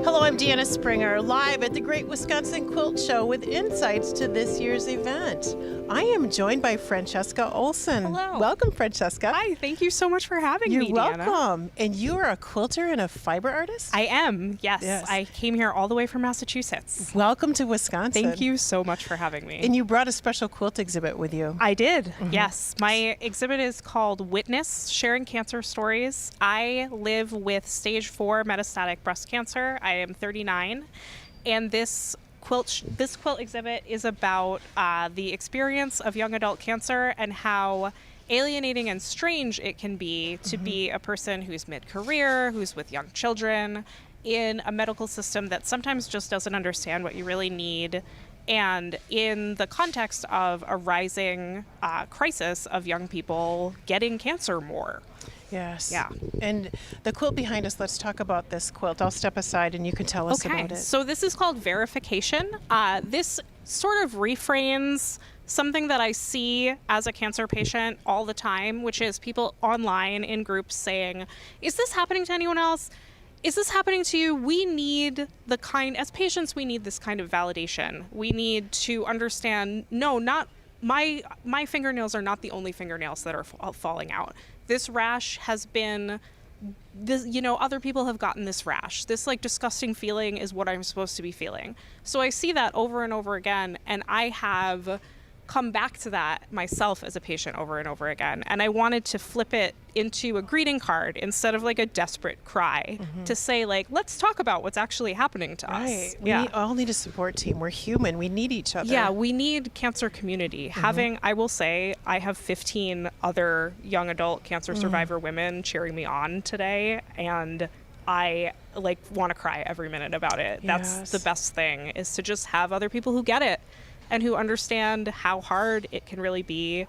Hello, I'm Deanna Springer, live at the Great Wisconsin Quilt Show with insights to this year's event. I am joined by Francesca Olson. Hello. Welcome, Francesca. Hi, thank you so much for having You're me, Deanna. welcome. And you are a quilter and a fiber artist? I am, yes. Yes. I came here all the way from Massachusetts. Welcome to Wisconsin. Thank you so much for having me. And you brought a special quilt exhibit with you. I did, yes. My exhibit is called Witness, Sharing Cancer Stories. I live with stage 4 metastatic breast cancer. I am 39, and this quilt exhibit is about the experience of young adult cancer and how alienating and strange it can be to be a person who's mid-career, who's with young children, in a medical system that sometimes just doesn't understand what you really need, and in the context of a rising crisis of young people getting cancer more. Yes. Yeah. And the quilt behind us, let's talk about this quilt. I'll step aside and you can tell us about it. So this is called Verification. This sort of reframes something that I see as a cancer patient all the time, which is people online in groups saying, is this happening to anyone else? Is this happening to you? We need as patients, we need this kind of validation. We need to understand, no, not my fingernails are not the only fingernails that are falling out. This rash has been, other people have gotten this rash. This disgusting feeling is what I'm supposed to be feeling. So I see that over and over again, and I have come back to that myself as a patient over and over again. And I wanted to flip it into a greeting card instead of a desperate cry to say let's talk about what's actually happening to us. We all need a support team. We're human. We need each other. Yeah, we need cancer community. I will say, I have 15 other young adult cancer survivor women cheering me on today, and I want to cry every minute about it. Yes. That's the best thing, is to just have other people who get it and who understand how hard it can really be,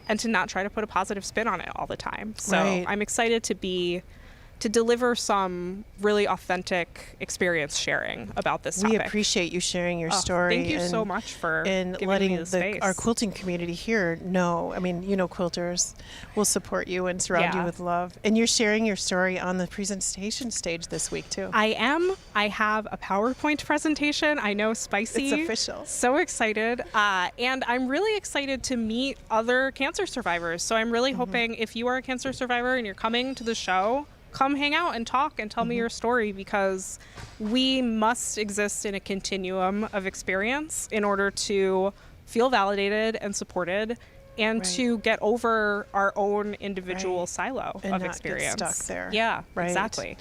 and to not try to put a positive spin on it all the time. So I'm excited to deliver some really authentic experience sharing about this topic. We appreciate you sharing your story. Thank you so much for giving letting me the space. Our quilting community here know. I mean, quilters will support you and surround you with love. And you're sharing your story on the presentation stage this week too. I am. I have a PowerPoint presentation. I know, spicy. It's official. So excited. And I'm really excited to meet other cancer survivors. So I'm really hoping, if you are a cancer survivor and you're coming to the show, come hang out and talk and tell me your story, because we must exist in a continuum of experience in order to feel validated and supported, and to get over our own individual silo and of not experience. Get stuck there. Yeah, right. Exactly.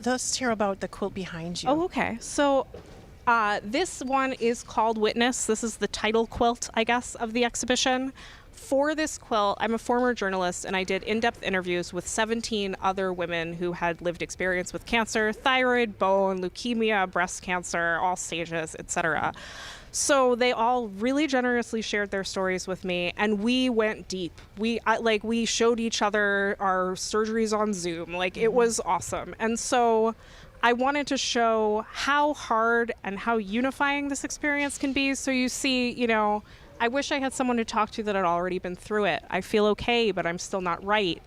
Let's hear about the quilt behind you. Oh, okay. So this one is called Witness. This is the title quilt, I guess, of the exhibition. For this quilt, I'm a former journalist, and I did in-depth interviews with 17 other women who had lived experience with cancer, thyroid, bone, leukemia, breast cancer, all stages, etc. So they all really generously shared their stories with me, and we went deep. We showed each other our surgeries on Zoom. It was awesome. And so I wanted to show how hard and how unifying this experience can be. So you see, I wish I had someone to talk to that had already been through it. I feel okay, but I'm still not right.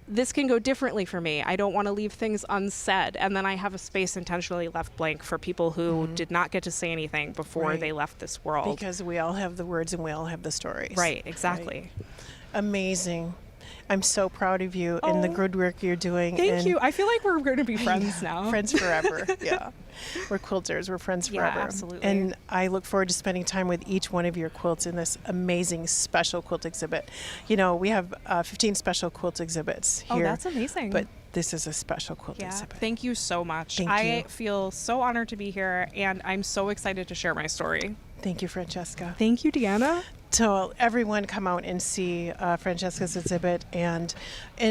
This can go differently for me. I don't want to leave things unsaid. And then I have a space intentionally left blank for people who did not get to say anything before they left this world. Because we all have the words and we all have the stories. Right, exactly. Right. Amazing. I'm so proud of you and the good work you're doing. Thank you. I feel like we're going to be friends now. Friends forever. Yeah. We're quilters. We're friends forever. Yeah, absolutely. And I look forward to spending time with each one of your quilts in this amazing special quilt exhibit. We have 15 special quilt exhibits here. Oh, that's amazing. But this is a special quilt exhibit. Thank you so much. Thank I you. feel so honored to be here, and I'm so excited to share my story. Thank you, Francesca. Thank you, Deanna. So everyone come out and see Francesca's exhibit and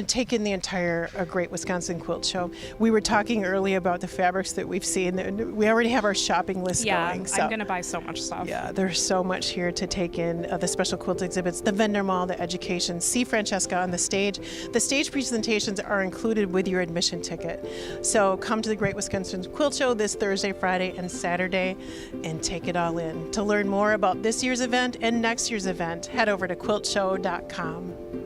take in the entire Great Wisconsin Quilt Show. We were talking earlier about the fabrics that we've seen. We already have our shopping list going. So I'm going to buy so much stuff. Yeah, there's so much here to take in. The special quilt exhibits, the vendor mall, the education. See Francesca on the stage. The stage presentations are included with your admission ticket. So come to the Great Wisconsin Quilt Show this Thursday, Friday, and Saturday and take it all in. To learn more about this year's event and next year's event, head over to quiltshow.com.